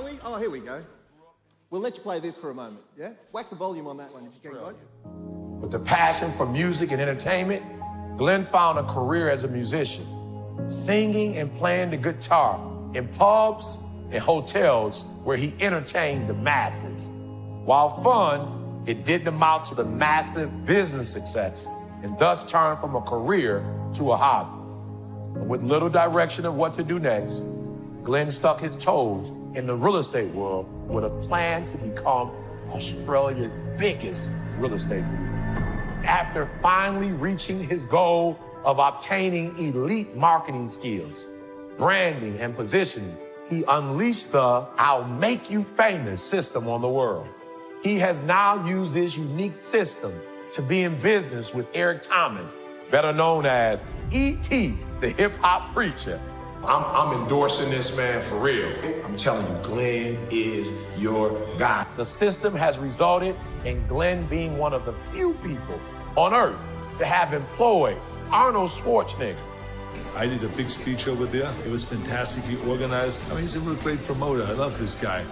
shall we? Oh, here we go. We'll let you play this for a moment, yeah? Whack the volume on that one if you can, guys. With the passion for music and entertainment, Glen found a career as a musician, singing and playing the guitar in pubs and hotels where he entertained the masses. While fun, it didn't amount to the massive business success and thus turned from a career to a hobby. And with little direction of what to do next, Glen stuck his toes in the real estate world with a plan to become Australia's biggest real estate guru. After finally reaching his goal of obtaining elite marketing skills, branding, and positioning, he unleashed the "I'll make you famous" system on the world. He has now used this unique system to be in business with Eric Thomas, better known as E.T., the hip-hop preacher. I'm endorsing this man for real. I'm telling you, Glen is your guy. The system has resulted in Glen being one of the few people on earth to have employed Arnold Schwarzenegger. I did a big speech over there. It was fantastically organized. I mean, he's a real great promoter. I love this guy.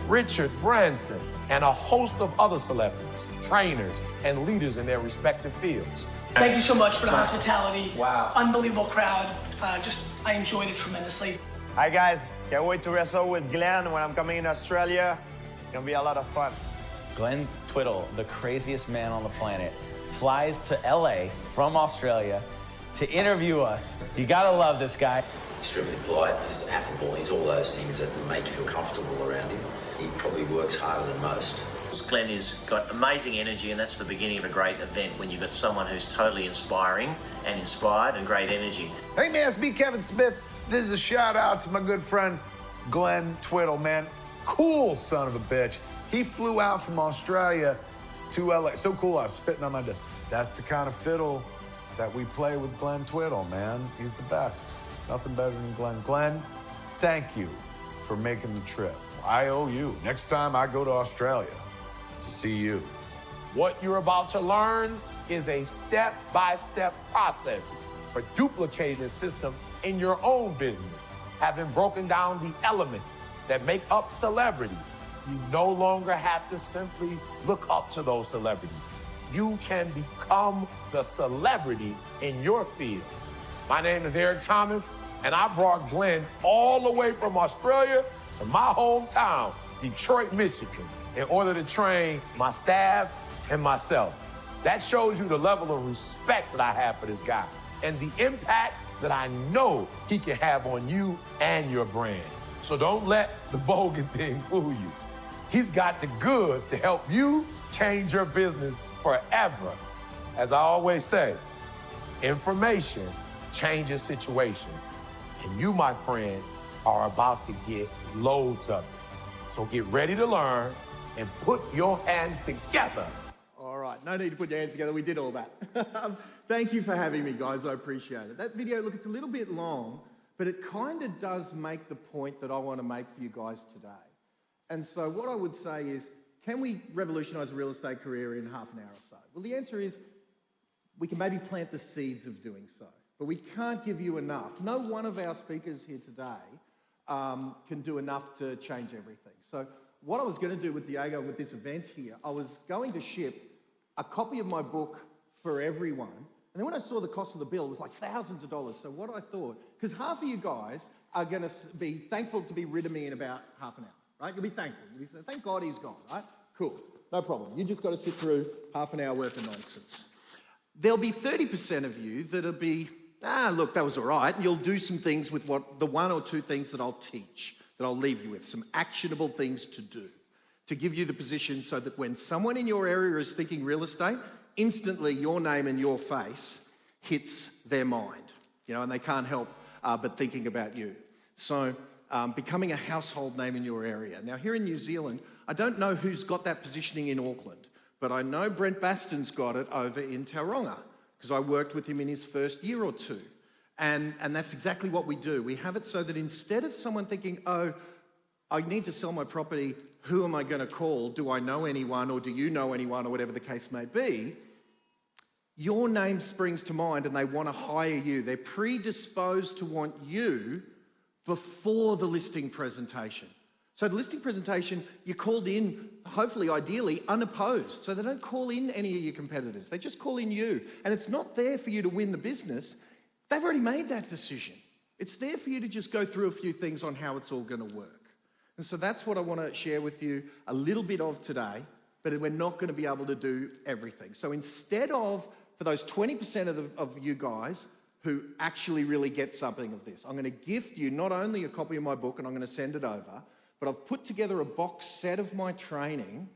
Richard Branson, and a host of other celebrities, trainers, and leaders in their respective fields. Thank you so much for the hospitality. Wow. Unbelievable crowd. I enjoyed it tremendously. Hi guys, can't wait to wrestle with Glen when I'm coming in Australia. It's gonna be a lot of fun. Glen Twiddle, the craziest man on the planet, flies to LA from Australia to interview us. You gotta love this guy. Extremely polite, he's affable, he's all those things that make you feel comfortable around him. He probably works harder than most. Glen has got amazing energy, and that's the beginning of a great event when you've got someone who's totally inspiring and inspired and great energy. Hey man, it's me, Kevin Smith. This is a shout out to my good friend, Glen Twiddle, man. Cool son of a bitch. He flew out from Australia to LA. So cool, I was spitting on my desk. That's the kind of fiddle that we play with Glen Twiddle, man. He's the best. Nothing better than Glen. Glen, thank you for making the trip. I owe you. Next time I go to Australia to see you. What you're about to learn is a step-by-step process for duplicating the system in your own business. Having broken down the elements that make up celebrity, you no longer have to simply look up to those celebrities. You can become the celebrity in your field. My name is Eric Thomas, and I brought Glen all the way from Australia to my hometown, Detroit, Michigan, in order to train my staff and myself. That shows you the level of respect that I have for this guy and the impact that I know he can have on you and your brand. So don't let the bogan thing fool you. He's got the goods to help you change your business forever. As I always say, information changes situation. And you, my friend, are about to get loads of it. So get ready to learn and put your hands together. All right, no need to put your hands together. We did all that. Thank you for having me, guys. I appreciate it. That video, look, it's a little bit long, but it kind of does make the point that I want to make for you guys today. And so what I would say is, can we revolutionize a real estate career in half an hour or so? Well, the answer is, we can maybe plant the seeds of doing so, but we can't give you enough. No one of our speakers here today can do enough to change everything. So what I was going to do with Diego, with this event here, I was going to ship a copy of my book for everyone. And then when I saw the cost of the bill, it was like thousands of dollars. So what I thought, because half of you guys are going to be thankful to be rid of me in about half an hour, right? You'll be thankful. You'll be, thank God he's gone, right? Cool, no problem. You just got to sit through half an hour worth of nonsense. There'll be 30% of you that'll be, look, that was all right. And you'll do some things with the one or two things that I'll teach, that I'll leave you with, some actionable things to do, to give you the position so that when someone in your area is thinking real estate, instantly your name and your face hits their mind, and they can't help but thinking about you. So becoming a household name in your area. Now here in New Zealand, I don't know who's got that positioning in Auckland, but I know Brent Baston's got it over in Tauranga, because I worked with him in his first year or two. And that's exactly what we do. We have it so that instead of someone thinking, oh, I need to sell my property, who am I going to call? Do I know anyone, or do you know anyone, or whatever the case may be? Your name springs to mind and they want to hire you. They're predisposed to want you before the listing presentation. So the listing presentation, you're called in, hopefully, ideally, unopposed. So they don't call in any of your competitors. They just call in you. And it's not there for you to win the business. They've already made that decision. It's there for you to just go through a few things on how it's all going to work. And so that's what I want to share with you a little bit of today, but we're not going to be able to do everything. So instead of, for those 20% of you guys who actually really get something of this, I'm going to gift you not only a copy of my book, and I'm going to send it over, but I've put together a box set of my training,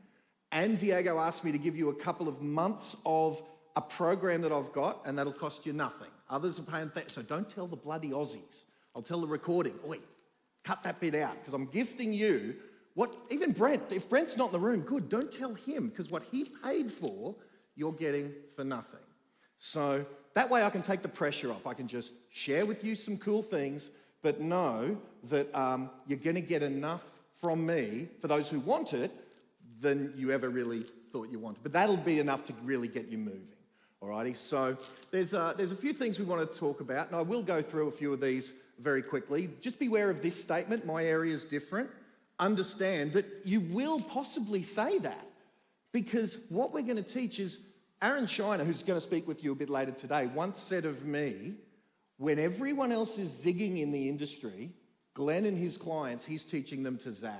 and Diego asked me to give you a couple of months of a program that I've got, and that'll cost you nothing. Others are paying so don't tell the bloody Aussies. I'll tell the recording, oi, cut that bit out, because I'm gifting you what, even Brent, if Brent's not in the room, good, don't tell him, because what he paid for, you're getting for nothing. So that way I can take the pressure off. I can just share with you some cool things, but know that you're going to get enough from me, for those who want it, than you ever really thought you wanted. But that'll be enough to really get you moving. Alrighty, so there's a few things we want to talk about, and I will go through a few of these very quickly. Just beware of this statement, my area is different. Understand that you will possibly say that, because what we're going to teach is, Aaron Shiner, who's going to speak with you a bit later today, once said of me, when everyone else is zigging in the industry, Glen and his clients, he's teaching them to zag.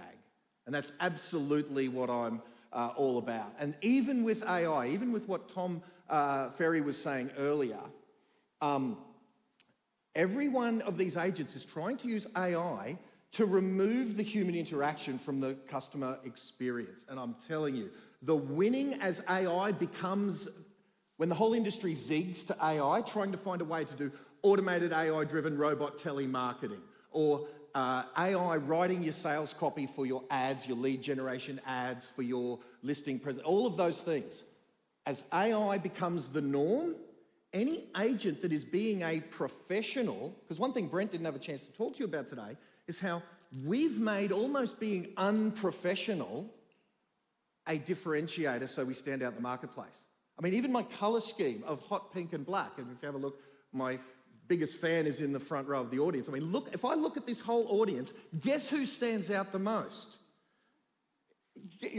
And that's absolutely what I'm all about. And even with AI, even with what Tom Ferry was saying earlier, every one of these agents is trying to use AI to remove the human interaction from the customer experience. And I'm telling you, the winning as AI becomes, when the whole industry zigs to AI, trying to find a way to do automated AI-driven robot telemarketing, or AI writing your sales copy for your ads, your lead generation ads, for your listing present, all of those things. As AI becomes the norm, any agent that is being a professional, because one thing Brent didn't have a chance to talk to you about today is how we've made almost being unprofessional a differentiator so we stand out in the marketplace. I mean, even my color scheme of hot pink and black, and if you have a look, my biggest fan is in the front row of the audience. I mean, look, if I look at this whole audience, guess who stands out the most?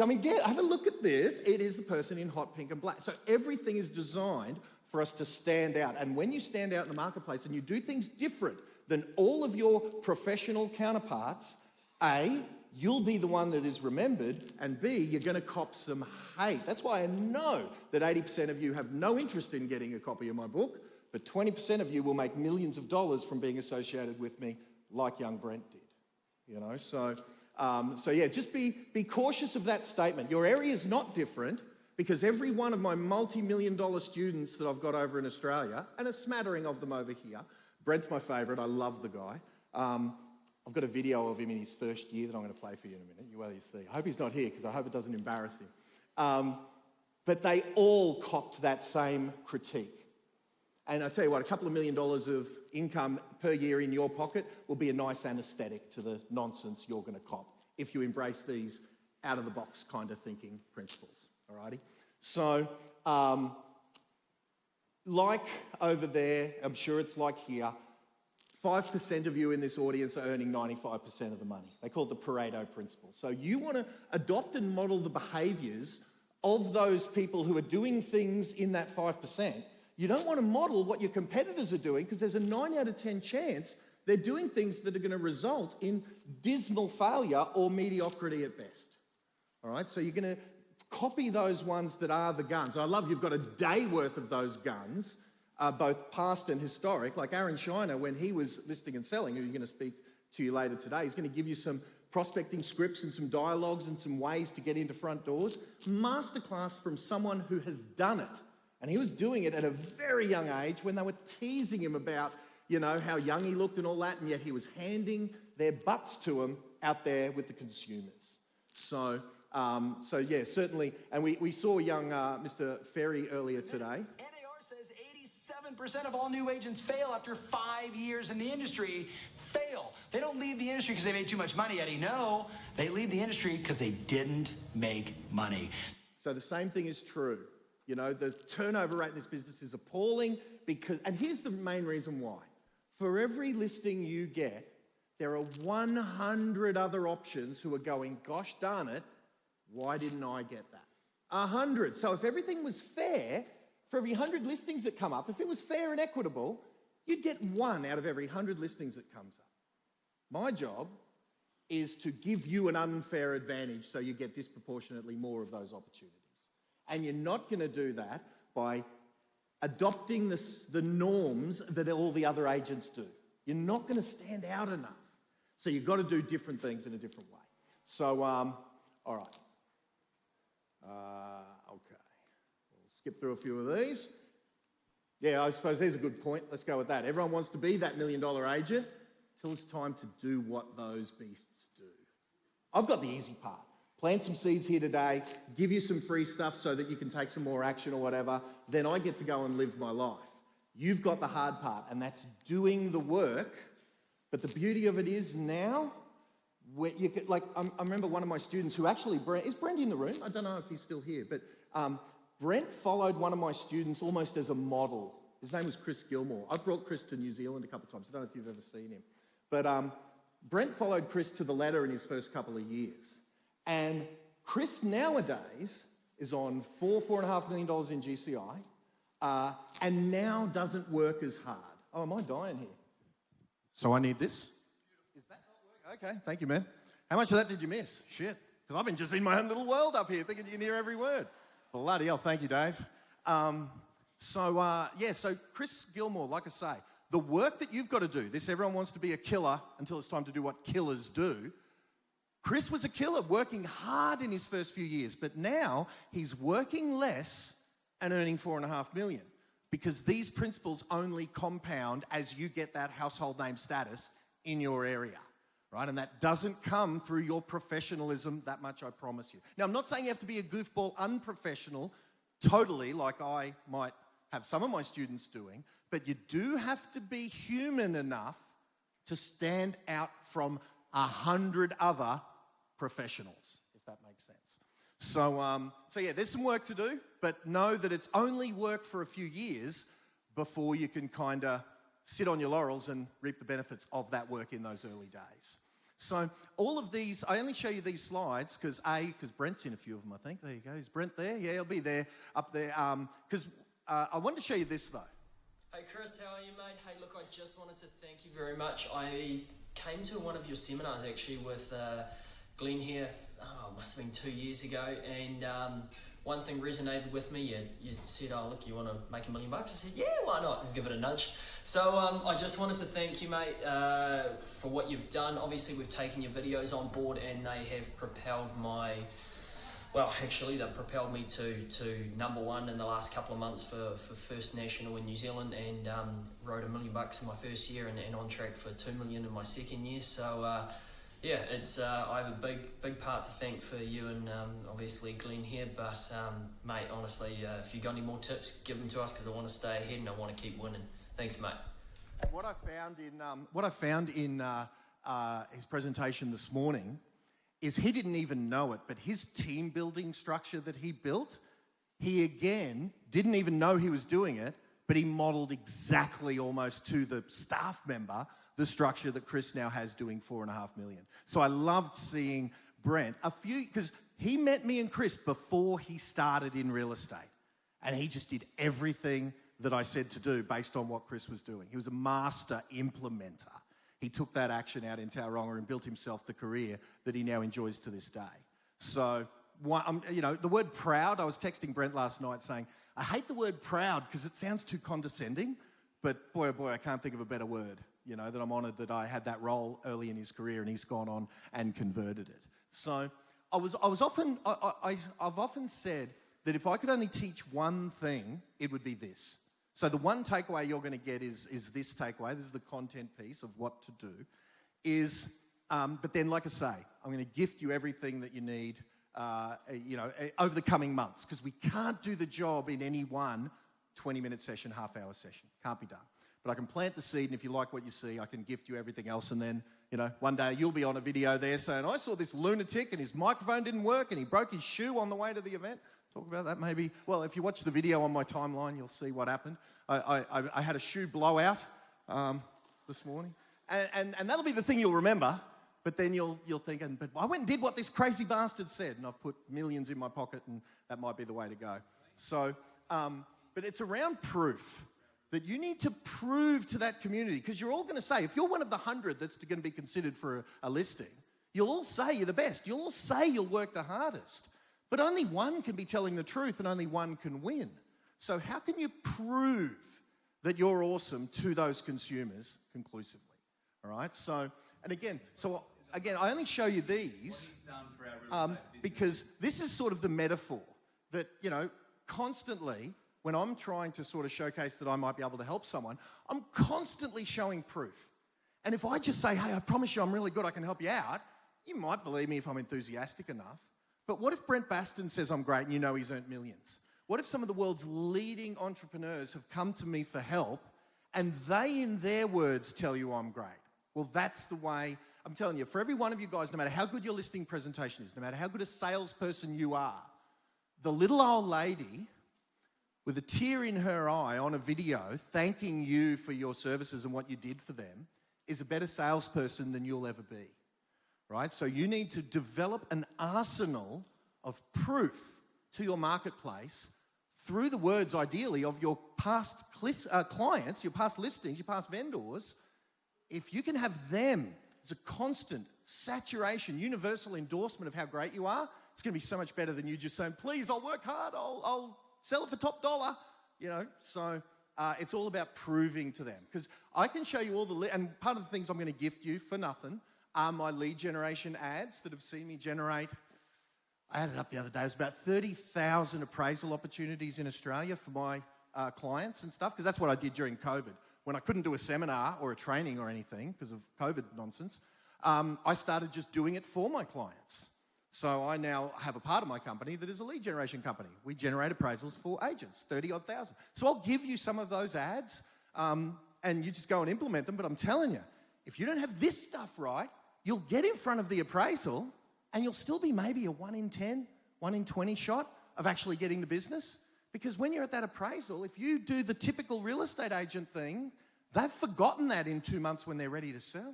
I mean, have a look at this. It is the person in hot pink and black. So everything is designed for us to stand out. And when you stand out in the marketplace and you do things different than all of your professional counterparts, A, you'll be the one that is remembered, and B, you're going to cop some hate. That's why I know that 80% of you have no interest in getting a copy of my book, but 20% of you will make millions of dollars from being associated with me, like young Brent did. You know, so yeah, just be cautious of that statement. Your area is not different, because every one of my multi-million-dollar students that I've got over in Australia, and a smattering of them over here, Brent's my favourite, I love the guy. I've got a video of him in his first year that I'm going to play for you in a minute. You see. I hope he's not here, because I hope it doesn't embarrass him. But they all copped that same critique. And I tell you what, a couple of $1 million of income per year in your pocket will be a nice anaesthetic to the nonsense you're going to cop if you embrace these out-of-the-box kind of thinking principles, alrighty? So, like over there, I'm sure it's like here, 5% of you in this audience are earning 95% of the money. They call it the Pareto principle. So you want to adopt and model the behaviours of those people who are doing things in that 5%. You don't want to model what your competitors are doing, because there's a 9 out of 10 chance they're doing things that are going to result in dismal failure or mediocrity at best. All right, so you're going to copy those ones that are the guns. I love you've got a day worth of those guns, both past and historic. Like Aaron Shiner, when he was listing and selling, who you're going to speak to you later today, he's going to give you some prospecting scripts and some dialogues and some ways to get into front doors. Masterclass from someone who has done it. And he was doing it at a very young age when they were teasing him about, you know, how young he looked and all that, and yet he was handing their butts to him out there with the consumers. So yeah, certainly. And we saw young Mr. Ferry earlier today. NAR says 87% of all new agents fail after 5 years in the industry. Fail. They don't leave the industry because they made too much money, Eddie. No, they leave the industry because they didn't make money. So the same thing is true. You know, the turnover rate in this business is appalling, because, and here's the main reason why. For every listing you get, There are 100 other options who are going, gosh darn it, why didn't I get that? 100. So if everything was fair, for every 100 listings that come up, if it was fair and equitable, you'd get 1 out of every 100 listings that comes up. My job is to give you an unfair advantage so you get disproportionately more of those opportunities. And you're not going to do that by adopting the norms that all the other agents do. You're not going to stand out enough. So you've got to do different things in a different way. So, all right. Okay. We'll skip through a few of these. Yeah, I suppose there's a good point. Let's go with that. Everyone wants to be that $1 million agent until it's time to do what those beasts do. I've got the easy part. Plant some seeds here today, give you some free stuff so that you can take some more action or whatever. Then I get to go and live my life. You've got the hard part, and that's doing the work. But the beauty of it is now, where you could, like, I remember one of my students who actually, is Brent in the room? I don't know if he's still here, but Brent followed one of my students almost as a model. His name was Chris Gilmore. I've brought Chris to New Zealand a couple of times. I don't know if you've ever seen him. But Brent followed Chris to the ladder in his first couple of years. And Chris nowadays is on $4.5 million in GCI and now doesn't work as hard. Oh, am I dying here? So I need this? Is that not working? Okay, thank you, man. How much of that did you miss? Shit. Because I've been just in my own little world up here thinking you can hear every word. Bloody hell, thank you, Dave. So Chris Gilmore, like I say, the work that you've got to do, everyone wants to be a killer until it's time to do what killers do. Chris was a killer, working hard in his first few years, but now he's working less and earning $4.5 million because these principles only compound as you get that household name status in your area, right? And that doesn't come through your professionalism, that much I promise you. Now, I'm not saying you have to be a goofball unprofessional, totally, like I might have some of my students doing, but you do have to be human enough to stand out from 100 other professionals, if that makes sense. So yeah, there's some work to do, but know that it's only work for a few years before you can kind of sit on your laurels and reap the benefits of that work in those early days. So all of these, I only show you these slides because Brent's in a few of them, I think. There you go. Is Brent there? Yeah, he'll be there, up there. Because I wanted to show you this, though. Hey, Chris, how are you, mate? Hey, look, I just wanted to thank you very much. I came to one of your seminars, actually, with Glen here, must have been 2 years ago, and one thing resonated with me. You said, oh, look, you want to make $1 million? I said, yeah, why not? And give it a nudge. So I just wanted to thank you, mate, for what you've done. Obviously, we've taken your videos on board, and they have propelled they've propelled me to #1 in the last couple of months for First National in New Zealand, and wrote $1 million in my first year, and on track for $2 million in my second year. So yeah, it's I have a big part to thank for you and obviously Glen here. But mate, honestly, if you got any more tips, give them to us because I want to stay ahead and I want to keep winning. Thanks, mate. What I found in his presentation this morning is he didn't even know it, but his team building structure that he built, he again didn't even know he was doing it, but he modeled exactly almost to the staff member the structure that Chris now has doing $4.5 million. So I loved seeing Brent, because he met me and Chris before he started in real estate. And he just did everything that I said to do based on what Chris was doing. He was a master implementer. He took that action out in Tauranga and built himself the career that he now enjoys to this day. So, the word proud, I was texting Brent last night saying, I hate the word proud because it sounds too condescending, but boy, oh boy, I can't think of a better word, that I'm honoured that I had that role early in his career and he's gone on and converted it. So I've often said that if I could only teach one thing, it would be this. So the one takeaway you're going to get is this takeaway. This is the content piece of what to do. But then, like I say, I'm going to gift you everything that you need, over the coming months, because we can't do the job in any one 20-minute session, half-hour session. Can't be done. But I can plant the seed, and if you like what you see, I can gift you everything else. And then, one day you'll be on a video there saying, I saw this lunatic and his microphone didn't work and he broke his shoe on the way to the event. Talk about that maybe. Well, if you watch the video on my timeline, you'll see what happened. I had a shoe blowout this morning. And that'll be the thing you'll remember, but then you'll think, but I went and did what this crazy bastard said, and I've put millions in my pocket, and that might be the way to go. So, but it's around proof, that you need to prove to that community, because you're all going to say, if you're one of the 100 that's going to be considered for a listing, you'll all say you're the best. You'll all say you'll work the hardest. But only one can be telling the truth, and only one can win. So how can you prove that you're awesome to those consumers conclusively? All right, so again, I only show you these because this is sort of the metaphor that, you know, constantly when I'm trying to sort of showcase that I might be able to help someone, I'm constantly showing proof. And if I just say, hey, I promise you I'm really good, I can help you out, you might believe me if I'm enthusiastic enough. But what if Brent Baston says I'm great and you know he's earned millions? What if some of the world's leading entrepreneurs have come to me for help and they, in their words, tell you I'm great? Well, that's the way, I'm telling you, for every one of you guys, no matter how good your listing presentation is, no matter how good a salesperson you are, the little old lady with a tear in her eye on a video thanking you for your services and what you did for them is a better salesperson than you'll ever be, right? So you need to develop an arsenal of proof to your marketplace through the words, ideally, of your past clients, your past listings, your past vendors. If you can have them as a constant saturation, universal endorsement of how great you are, it's going to be so much better than you just saying, please, I'll work hard, I'll sell it for top dollar, you know. So it's all about proving to them. Because I can show you all the, and part of the things I'm going to gift you for nothing are my lead generation ads that have seen me generate, I added up the other day, it was about 30,000 appraisal opportunities in Australia for my clients and stuff, because that's what I did during COVID. When I couldn't do a seminar or a training or anything because of COVID nonsense, I started just doing it for my clients. So I now have a part of my company that is a lead generation company. We generate appraisals for agents, 30-odd thousand. So I'll give you some of those ads and you just go and implement them. But I'm telling you, if you don't have this stuff right, you'll get in front of the appraisal and you'll still be maybe a 1 in 10, 1 in 20 shot of actually getting the business. Because when you're at that appraisal, if you do the typical real estate agent thing, they've forgotten that in 2 months when they're ready to sell.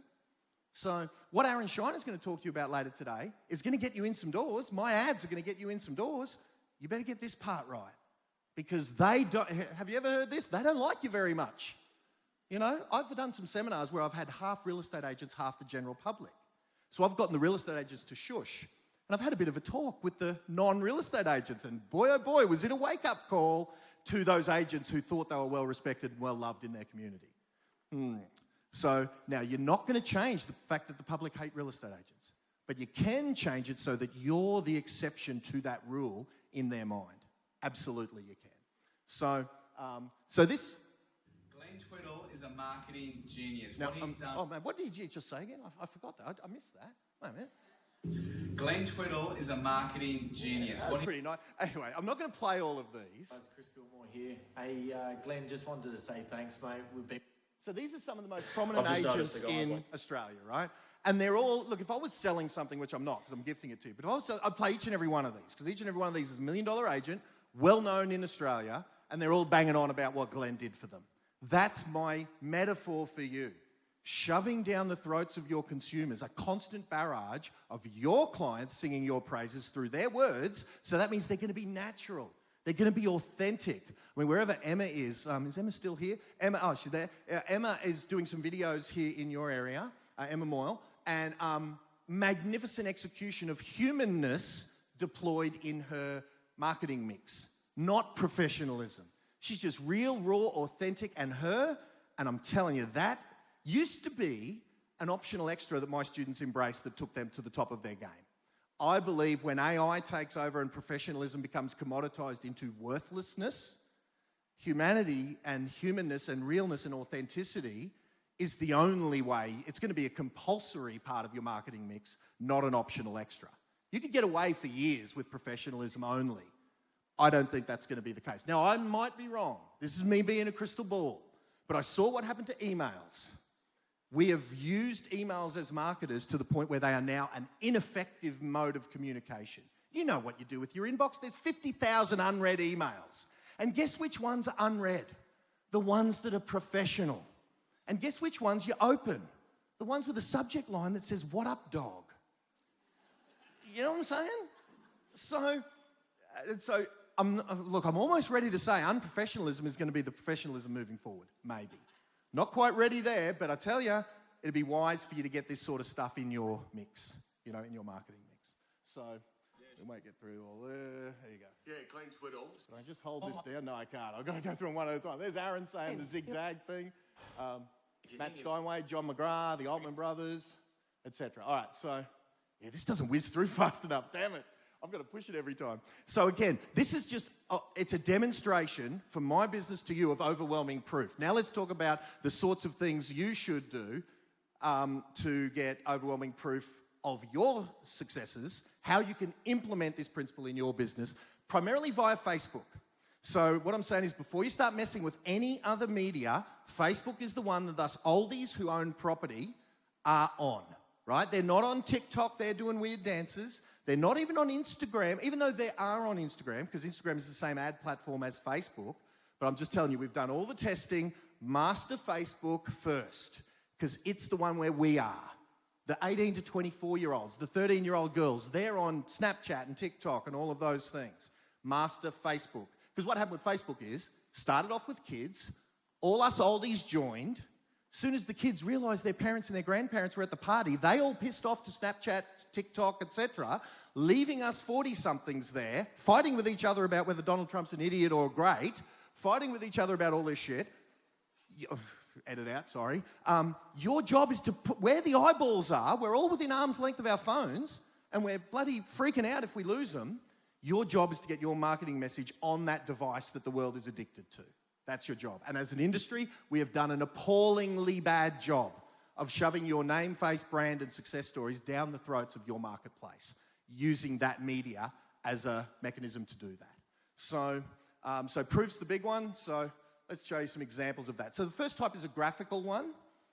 So what Aaron Shine is going to talk to you about later today is going to get you in some doors. My ads are going to get you in some doors. You better get this part right. Because they don't, have you ever heard this? They don't like you very much. You know, I've done some seminars where I've had half real estate agents, half the general public. So I've gotten the real estate agents to shush. And I've had a bit of a talk with the non-real estate agents. And boy, oh boy, was it a wake-up call to those agents who thought they were well-respected and well-loved in their community. So now you're not going to change the fact that the public hate real estate agents. But you can change it so that you're the exception to that rule in their mind. Absolutely you can. So, this... Glen Twiddle is a marketing genius. Now, what he's done... Oh man, what did you just say again? I forgot that. I missed that. Wait a minute. Glen Twiddle is a marketing genius. That's pretty nice. Anyway, I'm not going to play all of these. It's Chris Gilmore here. Hey, Glenn, just wanted to say thanks, mate. We've been... So these are some of the most prominent agents in Australia, right? And they're all, look, if I was selling something, which I'm not because I'm gifting it to you, but if I was selling, I'd play each and every one of these because each and every one of these is $1 million agent, well-known in Australia, and they're all banging on about what Glenn did for them. That's my metaphor for you. Shoving down the throats of your consumers a constant barrage of your clients singing your praises through their words, so that means they're going to be natural. They're going to be authentic. I mean, wherever Emma is Emma still here? Emma, oh, she's there. Emma is doing some videos here in your area, Emma Moyle, and magnificent execution of humanness deployed in her marketing mix, not professionalism. She's just real, raw, authentic, and I'm telling you, that used to be an optional extra that my students embraced that took them to the top of their game. I believe when AI takes over and professionalism becomes commoditized into worthlessness, humanity and humanness and realness and authenticity is the only way. It's going to be a compulsory part of your marketing mix, not an optional extra. You could get away for years with professionalism only. I don't think that's going to be the case. Now, I might be wrong. This is me being a crystal ball. But I saw what happened to emails. We have used emails as marketers to the point where they are now an ineffective mode of communication. You know what you do with your inbox. There's 50,000 unread emails. And guess which ones are unread? The ones that are professional. And guess which ones you open? The ones with a subject line that says, "What up, dog?" You know what I'm saying? So I'm almost ready to say unprofessionalism is going to be the professionalism moving forward, maybe. Not quite ready there, but I tell you, it'd be wise for you to get this sort of stuff in your mix, in your marketing mix. So we won't get through all there. There you go. Yeah, Glen Twiddle. Can I just hold this down? No, I can't. I've got to go through them one at a time. There's Aaron saying the Zig-Zag thing. Matt Steinway, John McGrath, the Altman brothers, etc. All right, so yeah, this doesn't whiz through fast enough. Damn it. I've got to push it every time. So again, this is just, it's a demonstration from my business to you of overwhelming proof. Now let's talk about the sorts of things you should do to get overwhelming proof of your successes, how you can implement this principle in your business, primarily via Facebook. So what I'm saying is before you start messing with any other media, Facebook is the one that us oldies who own property are on, right? They're not on TikTok, they're doing weird dances. They're not even on Instagram, even though they are on Instagram, because Instagram is the same ad platform as Facebook. But I'm just telling you, we've done all the testing. Master Facebook first, because it's the one where we are. The 18 to 24-year-olds, the 13-year-old girls, they're on Snapchat and TikTok and all of those things. Master Facebook. Because what happened with Facebook is, started off with kids, all us oldies joined. As soon as the kids realised their parents and their grandparents were at the party, they all pissed off to Snapchat, TikTok, etc., leaving us 40-somethings there, fighting with each other about whether Donald Trump's an idiot or great, fighting with each other about all this shit. Edit out, sorry. Your job is to put where the eyeballs are. We're all within arm's length of our phones, and we're bloody freaking out if we lose them. Your job is to get your marketing message on that device that the world is addicted to. That's your job. And as an industry, we have done an appallingly bad job of shoving your name, face, brand, and success stories down the throats of your marketplace, using that media as a mechanism to do that. So proof's the big one. So let's show you some examples of that. So the first type is a graphical one,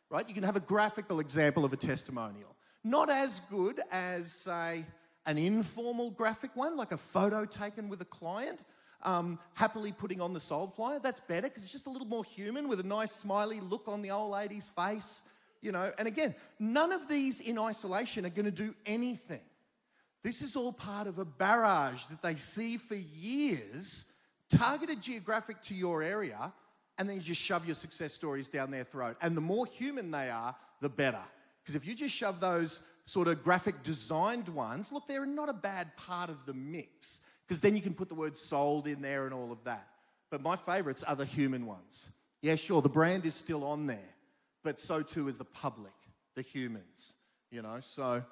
right? You can have a graphical example of a testimonial. Not as good as, say, an informal graphic one, like a photo taken with a client, happily putting on the sold flyer. That's better because it's just a little more human with a nice smiley look on the old lady's face, And again, none of these in isolation are going to do anything. This is all part of a barrage that they see for years, targeted geographic to your area, and then you just shove your success stories down their throat. And the more human they are, the better. Because if you just shove those sort of graphic designed ones, look, they're not a bad part of the mix. Because then you can put the word sold in there and all of that. But my favourites are the human ones. Yeah, sure, the brand is still on there, but so too is the public, the humans, So,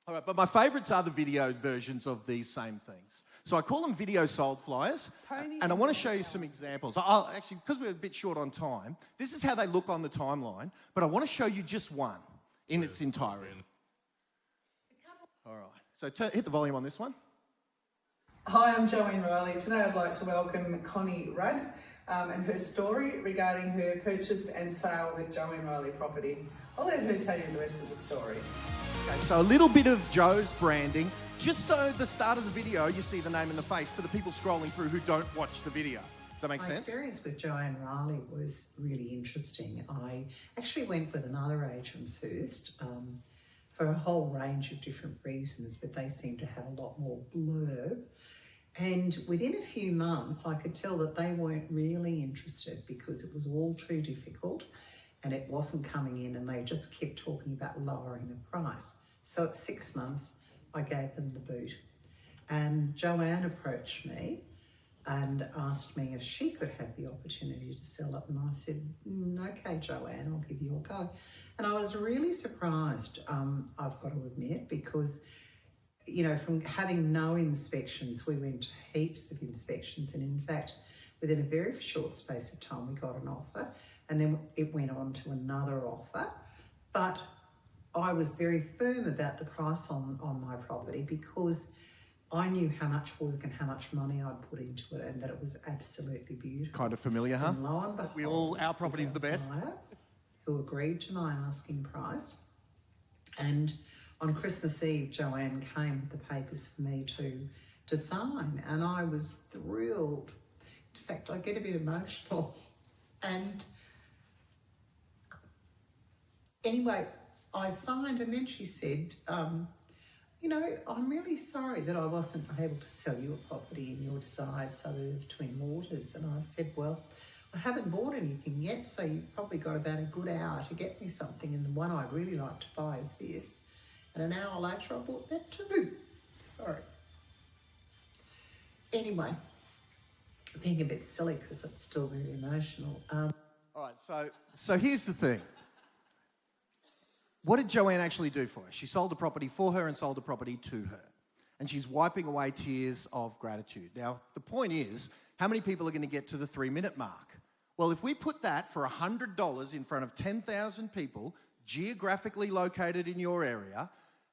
all right, but my favourites are the video versions of these same things. So I call them video sold flyers, and I want to show you some examples. I'll actually, because we're a bit short on time, this is how they look on the timeline, but I want to show you just one in its entirety. All right, so hit the volume on this one. Hi, I'm Joanne Riley. Today I'd like to welcome Connie Rudd and her story regarding her purchase and sale with Joanne Riley property. I'll let her tell you the rest of the story. Okay, so a little bit of Joe's branding, just so at the start of the video you see the name and the face for the people scrolling through who don't watch the video. Does that make sense? My experience with Joanne Riley was really interesting. I actually went with another agent first for a whole range of different reasons, but they seemed to have a lot more blurb. And within a few months, I could tell that they weren't really interested because it was all too difficult and it wasn't coming in, and they just kept talking about lowering the price. So at 6 months, I gave them the boot. And Joanne approached me and asked me if she could have the opportunity to sell it. And I said, okay, Joanne, I'll give you a go. And I was really surprised, I've got to admit, because from having no inspections, we went to heaps of inspections. And in fact, within a very short space of time, we got an offer, and then it went on to another offer. But I was very firm about the price on my property because I knew how much work and how much money I'd put into it, and that it was absolutely beautiful. Kind of familiar, huh? And lo and behold, our property's the best. Who agreed to my asking price. And on Christmas Eve, Joanne came with the papers for me to sign, and I was thrilled. In fact, I get a bit emotional. And Anyway, I signed, and then she said, you know, I'm really sorry that I wasn't able to sell you a property in your desired suburb of Twin Waters. And I said, well, I haven't bought anything yet, so you've probably got about a good hour to get me something, and the one I'd really like to buy is this. And an hour later, I bought that too. Sorry. Anyway, being a bit silly because it's still really emotional. All right, so here's the thing. What did Joanne actually do for her? She sold the property for her and sold the property to her. And she's wiping away tears of gratitude. Now, the point is, how many people are going to get to the 3-minute mark? Well, if we put that for $100 in front of 10,000 people, geographically located in your area,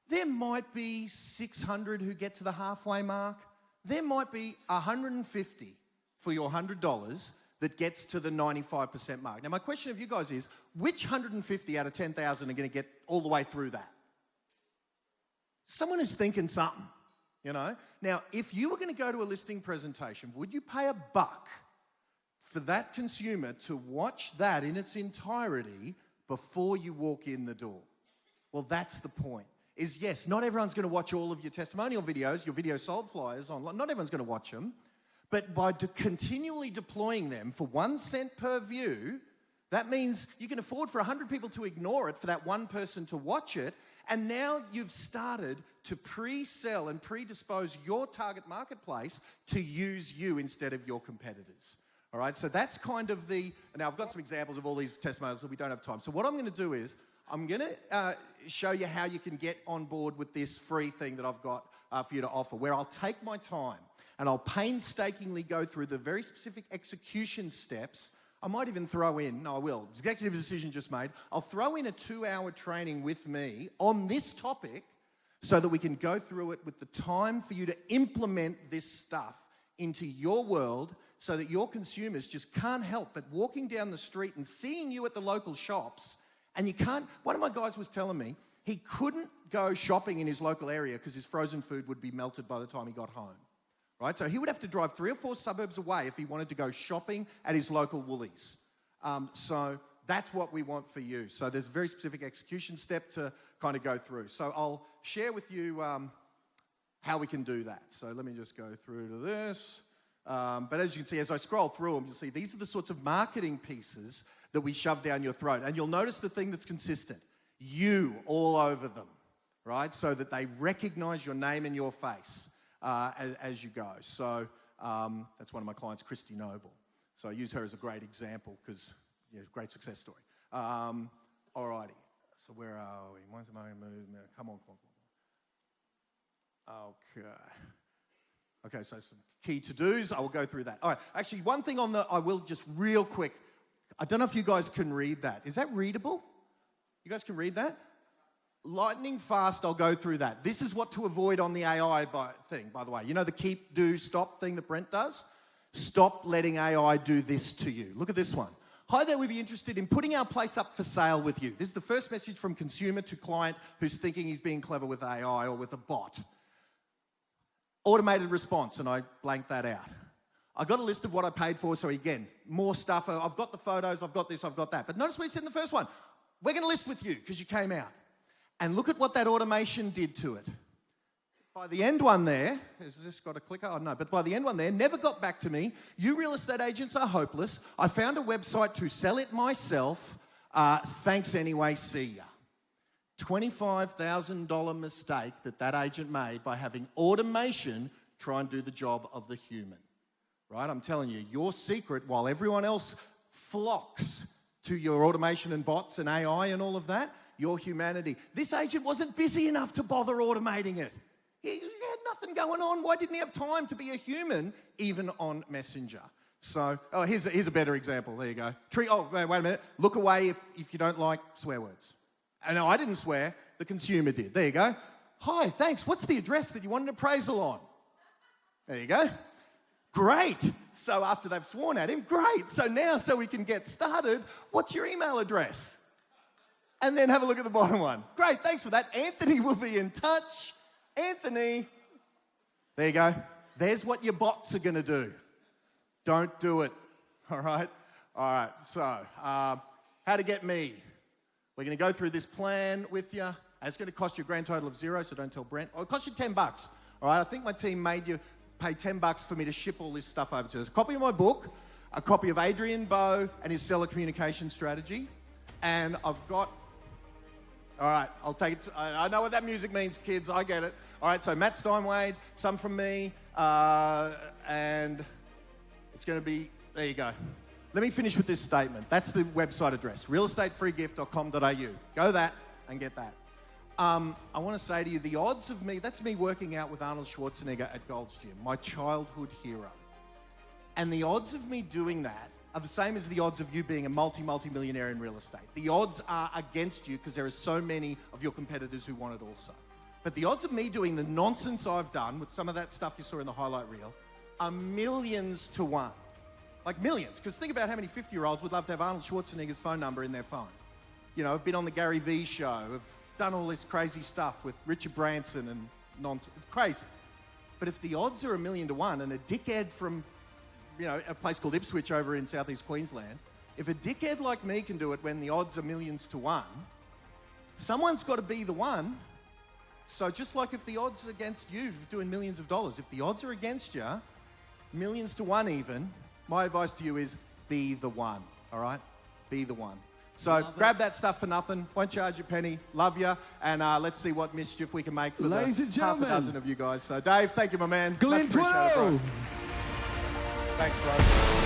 there might be 600 who get to the halfway mark. There might be 150 for your $100 that gets to the 95% mark. Now, my question of you guys is, which 150 out of 10,000 are going to get all the way through that? Someone who's thinking something, you know? Now, if you were going to go to a listing presentation, would you pay $1 for that consumer to watch that in its entirety before you walk in the door? Well, that's the point. Is yes, not everyone's going to watch all of your testimonial videos, your video sold flyers online. Not everyone's going to watch them. But by continually deploying them for 1 cent per view, that means you can afford for 100 people to ignore it for that one person to watch it. And now you've started to pre-sell and predispose your target marketplace to use you instead of your competitors. All right, so that's kind of now I've got some examples of all these testimonials, so we don't have time. So what I'm going to do is, I'm going to show you how you can get on board with this free thing that I've got for you to offer, where I'll take my time and I'll painstakingly go through the very specific execution steps. I might even throw in, no I will, executive decision just made, I'll throw in a 2-hour training with me on this topic so that we can go through it with the time for you to implement this stuff into your world so that your consumers just can't help but walking down the street and seeing you at the local shops. And you can't, one of my guys was telling me he couldn't go shopping in his local area because his frozen food would be melted by the time he got home, right? So he would have to drive 3 or 4 suburbs away if he wanted to go shopping at his local Woolies. So that's what we want for you. So there's a very specific execution step to kind of go through. So I'll share with you how we can do that. So let me just go through to this. But as you can see, as I scroll through them, you'll see these are the sorts of marketing pieces that we shove down your throat. And you'll notice the thing that's consistent. You all over them, right? So that they recognize your name and your face as you go. So that's one of my clients, Christy Noble. So I use her as a great example because, yeah, great success story. Alrighty. So where are we? Come on. Okay. Okay, so some key to-dos. I will go through that. All right. Actually, one thing I will just real quick. I don't know if you guys can read that. Is that readable? You guys can read that? Lightning fast, I'll go through that. This is what to avoid on the AI thing, by the way. You know the keep, do, stop thing that Brent does? Stop letting AI do this to you. Look at this one. Hi there, we'd be interested in putting our place up for sale with you. This is the first message from consumer to client who's thinking he's being clever with AI or with a bot. Automated response, and I blanked that out. I got a list of what I paid for, so again, more stuff. I've got the photos, I've got this, I've got that. But notice what he said in the first one. We're going to list with you because you came out. And look at what that automation did to it. By the end one there, has this got a clicker? Oh, no. But by the end one there, never got back to me. You real estate agents are hopeless. I found a website to sell it myself. Thanks anyway, see ya. $25,000 mistake that agent made by having automation try and do the job of the human. Right? I'm telling you, your secret, while everyone else flocks to your automation and bots and AI and all of that, your humanity. This agent wasn't busy enough to bother automating it. He had nothing going on. Why didn't he have time to be a human, even on Messenger? So, here's a better example. There you go. Wait a minute. Look away if you don't like swear words. And no, I didn't swear. The consumer did. There you go. Hi, thanks. What's the address that you want an appraisal on? There you go. Great. So after they've sworn at him, great. So now, so we can get started, what's your email address? And then have a look at the bottom one. Great, thanks for that. Anthony will be in touch. Anthony. There you go. There's what your bots are going to do. Don't do it. All right? All right, so how to get me. We're going to go through this plan with you. And it's going to cost you a grand total of $0, so don't tell Brent. Oh, it'll cost you $10. All right, I think my team made you pay $10 for me to ship all this stuff over to us. A copy of my book, a copy of Adrian Bowe and his seller communication strategy. And I've got, all right, I'll take it. I know what that music means, kids. I get it. All right, so Matt Steinwade, some from me, and it's going to be, there you go. Let me finish with this statement. That's the website address, realestatefreegift.com.au. Go that and get that. I want to say to you, the odds of me, that's me working out with Arnold Schwarzenegger at Gold's Gym, my childhood hero. And the odds of me doing that are the same as the odds of you being a multi-millionaire in real estate. The odds are against you because there are so many of your competitors who want it also. But the odds of me doing the nonsense I've done with some of that stuff you saw in the highlight reel are millions to one. Like millions, because think about how many 50-year-olds would love to have Arnold Schwarzenegger's phone number in their phone. You know, I've been on the Gary Vee show, I've done all this crazy stuff with Richard Branson and nonsense. It's crazy. But if the odds are 1,000,000 to 1 and a dickhead from, you know, a place called Ipswich over in southeast Queensland, if a dickhead like me can do it when the odds are millions to 1, someone's got to be the one. So just like if the odds are against you doing millions of dollars, if the odds are against you, millions to 1 even, my advice to you is be the one, all right? Be the one. So grab that stuff for nothing. Won't charge you a penny. Love you. And let's see what mischief we can make for Ladies and gentlemen, half a dozen of you guys. So Dave, thank you, my man. Glen Much appreciated, bro. Twiddle. Thanks, bro.